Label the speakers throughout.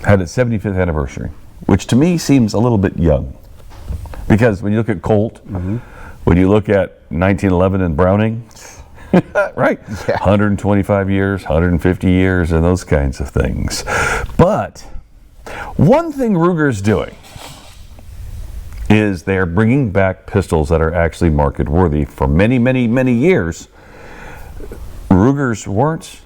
Speaker 1: had its 75th anniversary, which to me seems a little bit young. Because when you look at Colt, when you look at 1911 and Browning, right? Yeah. 125 years, 150 years, and those kinds of things. But one thing Ruger's doing is they're bringing back pistols that are actually market worthy. For many, many, many years, Rugers weren't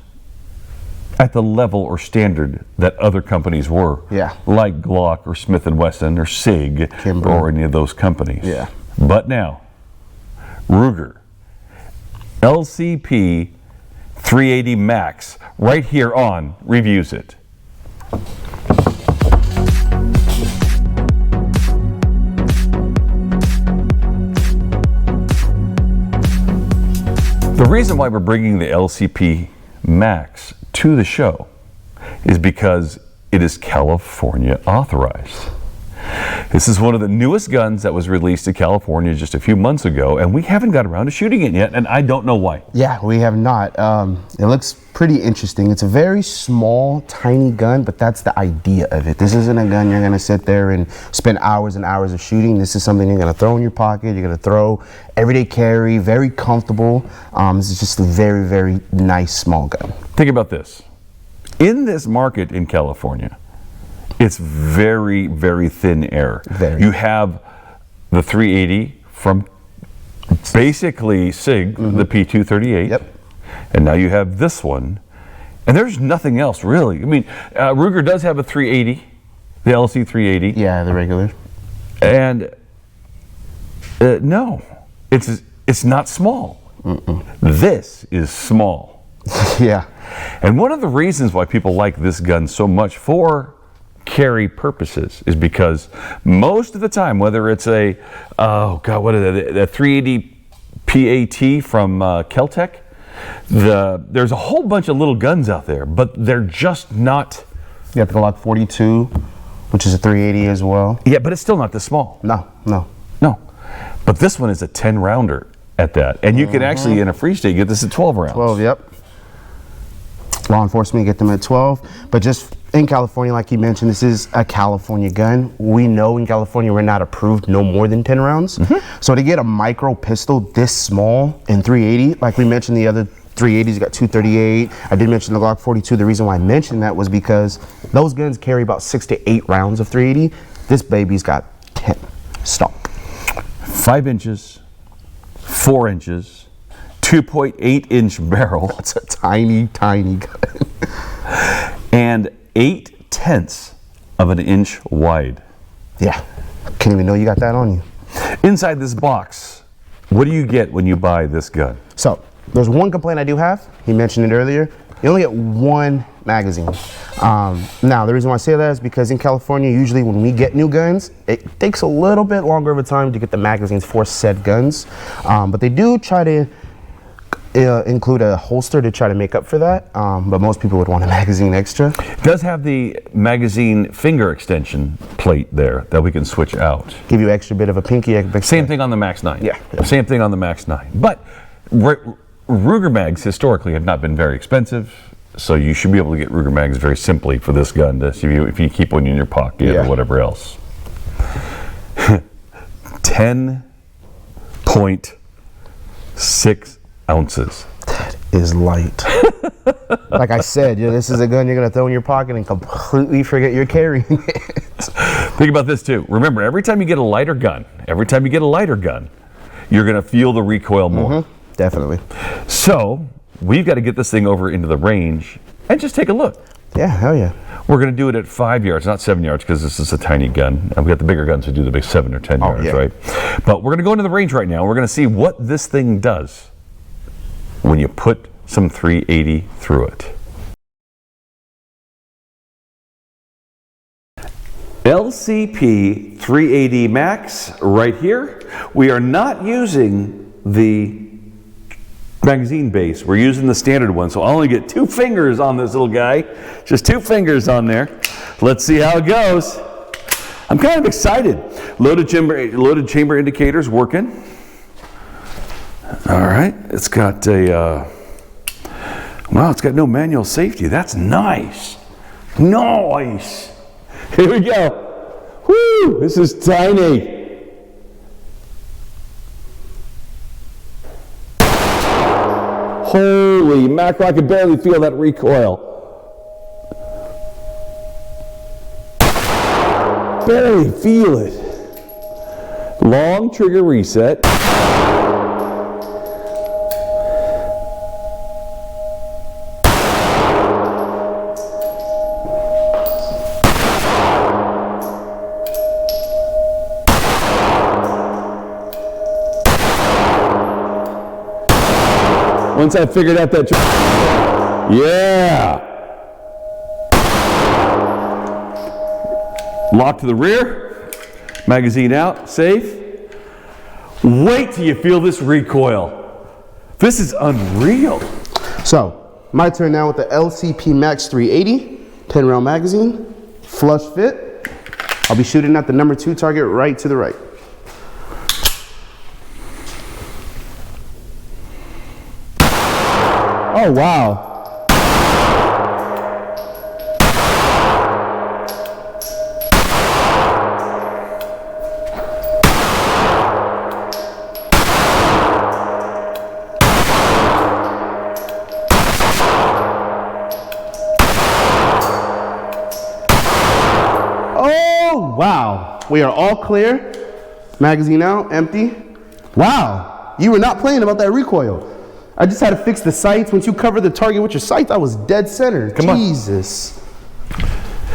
Speaker 1: at the level or standard that other companies were.
Speaker 2: Yeah. Like
Speaker 1: Glock or Smith & Wesson or SIG
Speaker 2: Kimber.
Speaker 1: Or any of those companies.
Speaker 2: Yeah.
Speaker 1: But now, Ruger, LCP 380 Max, right here on Reviews It. The reason why we're bringing the LCP Max to the show is because it is California authorized. This is one of the newest guns that was released in California just a few months ago, and we haven't got around to shooting it yet, and I don't know why.
Speaker 2: Yeah, we have not. It looks pretty interesting. It's a very small, tiny gun, but that's the idea of it. This isn't a gun you're going to sit there and spend hours and hours of shooting. This is something you're going to throw in your pocket. You're going to throw everyday carry, very comfortable. This is just a very, very nice small gun.
Speaker 1: Think about this. In this market in California, it's very, very thin air.
Speaker 2: Very.
Speaker 1: You have the 380 from basically SIG, the P238.
Speaker 2: Yep.
Speaker 1: And now you have this one. And there's nothing else really. I mean, Ruger does have a 380, the LC 380.
Speaker 2: Yeah, the regular.
Speaker 1: And no, it's not small. This is small.
Speaker 2: Yeah.
Speaker 1: And one of the reasons why people like this gun so much for carry purposes is because most of the time, whether it's a, oh God, what is it, the 380 PAT from Keltec, there's a whole bunch of little guns out there, but they're just not.
Speaker 2: You have the Glock 42, which is a 380 as well.
Speaker 1: Yeah, but it's still not this small.
Speaker 2: No.
Speaker 1: But this one is a 10 rounder at that. And you can actually, in a free state, get this at 12 rounds.
Speaker 2: 12, yep. Law enforcement get them at 12, but just in California, like you mentioned, this is a California gun. We know in California we're not approved no more than 10 rounds. So to get a micro pistol this small in 380, like we mentioned, the other 380s got 238. I did mention the Glock 42. The reason why I mentioned that was because those guns carry about 6 to 8 rounds of 380. This baby's got 10 stock.
Speaker 1: 5 inches, 4 inches, 2.8 inch barrel.
Speaker 2: It's a tiny, tiny gun.
Speaker 1: And 0.8 of an inch wide.
Speaker 2: Yeah, can't even know you got that on you.
Speaker 1: Inside this box, what do you get when you buy this gun?
Speaker 2: So there's one complaint I do have. He mentioned it earlier. You only get one magazine. Now, the reason why I say that is because in California, usually when we get new guns, it takes a little bit longer of a time to get the magazines for said guns. But they do try to include a holster to try to make up for that, but most people would want a magazine extra.
Speaker 1: It does have the magazine finger extension plate there that we can switch out.
Speaker 2: Give you extra bit of a pinky.
Speaker 1: Same thing on the Max 9.
Speaker 2: Yeah.
Speaker 1: Same thing on the Max 9. But Ruger mags historically have not been very expensive, so you should be able to get Ruger mags very simply for this gun to see if you keep one in your pocket or whatever else. 10.6 ounces.
Speaker 2: That is light. Like I said, this is a gun you're going to throw in your pocket and completely forget you're carrying it.
Speaker 1: Think about this too. Remember, every time you get a lighter gun, you're going to feel the recoil more.
Speaker 2: Definitely.
Speaker 1: So we've got to get this thing over into the range and just take a look.
Speaker 2: Yeah, hell yeah.
Speaker 1: We're going to do it at 5 yards, not 7 yards, because this is a tiny gun. And we got the bigger guns who do the big 7 or 10 yards, right? But we're going to go into the range right now. We're going to see what this thing does when you put some 380 through it. LCP 380 Max right here. We are not using the magazine base. We're using the standard one, so I'll only get 2 fingers on this little guy. Just 2 fingers on there. Let's see how it goes. I'm kind of excited. Loaded chamber indicators working. All right, it's got a, wow, it's got no manual safety. That's nice. Nice. Here we go. Woo! This is tiny. Holy mackerel, I can barely feel that recoil. Barely feel it. Long trigger reset. Once I figured out that, yeah. Lock to the rear, magazine out, safe. Wait till you feel this recoil. This is unreal.
Speaker 2: So, my turn now with the LCP Max 380, 10 round magazine, flush fit. I'll be shooting at the number 2 target right to the right. Oh, wow. Oh, wow. We are all clear. Magazine out, empty. Wow. You were not playing about that recoil. I just had to fix the sights. Once you cover the target with your sights, I was dead center.
Speaker 1: Come on.
Speaker 2: Jesus.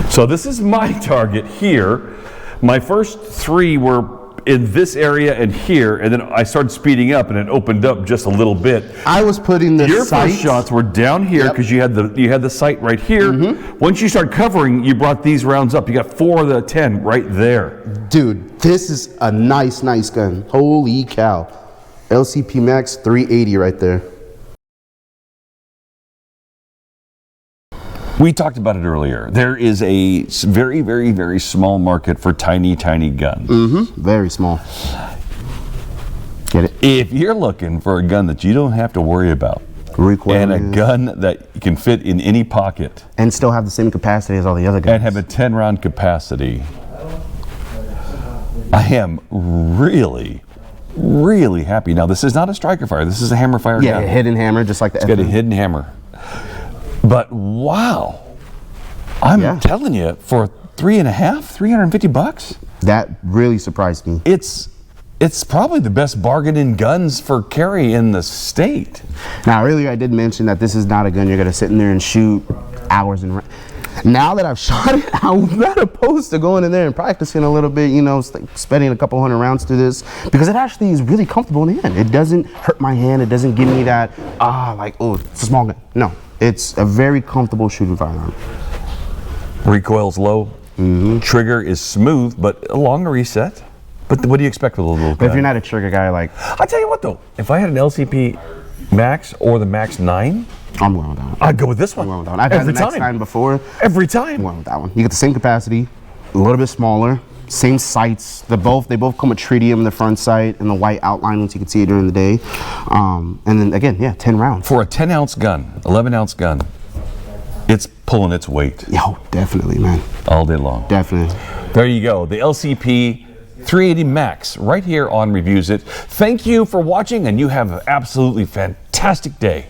Speaker 1: So this is my target here. My first 3 were in this area and here, and then I started speeding up and it opened up just a little bit.
Speaker 2: I was putting the
Speaker 1: Your
Speaker 2: sights.
Speaker 1: first shots were down here
Speaker 2: Yep.
Speaker 1: because you had the sight right here. Once you start covering, you brought these rounds up. You got 4 of the 10 right there.
Speaker 2: Dude, this is a nice gun. Holy cow. LCP Max 380 right there.
Speaker 1: We talked about it earlier. There is a very, very, very small market for tiny, tiny guns.
Speaker 2: Very small. Get it?
Speaker 1: If you're looking for a gun that you don't have to worry about,
Speaker 2: Recoil
Speaker 1: and a
Speaker 2: is-
Speaker 1: gun that can fit in any pocket,
Speaker 2: And still have the same capacity as all the other guns.
Speaker 1: and have a 10-round capacity, I am really, really happy. Now, this is not a striker fire. This is a hammer fire
Speaker 2: Yeah,
Speaker 1: gun.
Speaker 2: a hidden hammer, just like the
Speaker 1: It's got a
Speaker 2: FM.
Speaker 1: hidden hammer. But wow, I'm
Speaker 2: Yeah.
Speaker 1: telling you, for $350,
Speaker 2: That really surprised me.
Speaker 1: it's probably the best bargain in guns for carry in the state.
Speaker 2: Now, earlier I did mention that this is not a gun you're gonna sit in there and shoot hours and. Now that I've shot it, I'm not opposed to going in there and practicing a little bit, you know, spending a couple hundred rounds through this, because it actually is really comfortable in the hand. It doesn't hurt my hand. It doesn't give me that, like, oh, it's a small gun. No, it's a very comfortable shooting firearm.
Speaker 1: Recoil's low, trigger is smooth, but a long reset. But what do you expect with a little
Speaker 2: But
Speaker 1: gun?
Speaker 2: if you're not a trigger guy, like,
Speaker 1: I tell you what though, if I had an LCP Max or the Max 9,
Speaker 2: I'm going with that one.
Speaker 1: I'd go with this one.
Speaker 2: I'm going with that one. I've had the Max 9 before.
Speaker 1: Every
Speaker 2: I'm
Speaker 1: time.
Speaker 2: going with that one. You get the same capacity, a little bit smaller, same sights. They both come with tritium, the front sight, and the white outline once you can see it during the day. And then again, yeah, 10 rounds.
Speaker 1: For a 10-ounce gun, 11-ounce gun, it's pulling its weight
Speaker 2: Yo, definitely, man.
Speaker 1: all day long.
Speaker 2: Definitely.
Speaker 1: There you go, the LCP 380 Max, right here on Reviews It. Thank you for watching, and you have an absolutely fantastic day.